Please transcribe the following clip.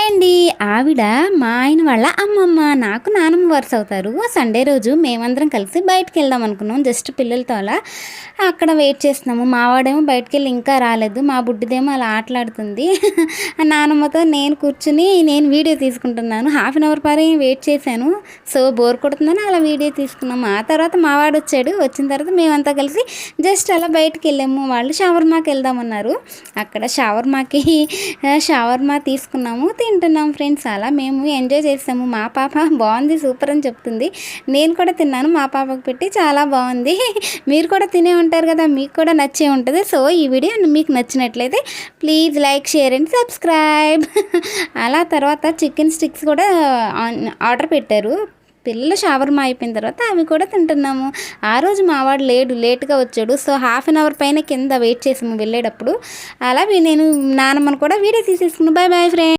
అండి. ఆవిడ మా ఆయన వాళ్ళ అమ్మమ్మ. నాకు నానమ్మ వరుస అవుతారు. సండే రోజు మేమందరం కలిసి బయటికెళ్దాం అనుకున్నాం. జస్ట్ పిల్లలతో అలా అక్కడ వెయిట్ చేస్తున్నాము. మావాడేమో బయటికెళ్ళి ఇంకా రాలేదు. మా బుడ్డిదేమో అలా ఆటలాడుతుంది. నానమ్మతో నేను కూర్చుని వీడియో తీసుకుంటున్నాను. హాఫ్ అన్ అవర్ పరి వెయిట్ చేశాను. సో బోర్ కొడుతుందని అలా వీడియో తీసుకున్నాము. ఆ తర్వాత మావాడు వచ్చాడు. వచ్చిన తర్వాత మేమంతా కలిసి జస్ట్ అలా బయటికి వెళ్ళాము. వాళ్ళు షవర్మాకి వెళ్దామన్నారు. అక్కడ షవర్మా తీసుకున్నాము, తింటున్నాం ఫ్రెండ్స్. అలా మేము ఎంజాయ్ చేసాము. మా పాప బాగుంది, సూపర్ అని చెప్తుంది. నేను కూడా తిన్నాను, మా పాపకు పెట్టి చాలా బాగుంది. మీరు కూడా తినే ఉంటారు కదా, మీకు కూడా నచ్చే ఉంటుంది. సో ఈ వీడియో మీకు నచ్చినట్లయితే please like, share and subscribe. అలా తర్వాత చికెన్ స్టిక్స్ కూడా ఆర్డర్ పెట్టారు. పిల్లలు షవర్మా అయిపోయిన తర్వాత అవి కూడా తింటున్నాము. ఆ రోజు మావాడు లేటుగా వచ్చాడు. సో హాఫ్ అన్ అవర్ పైన కింద వెయిట్ చేసాము వెళ్ళేటప్పుడు. అలా నేను నానమ్మను కూడా వీడియో తీసేసుకున్నాను. Bye bye friends.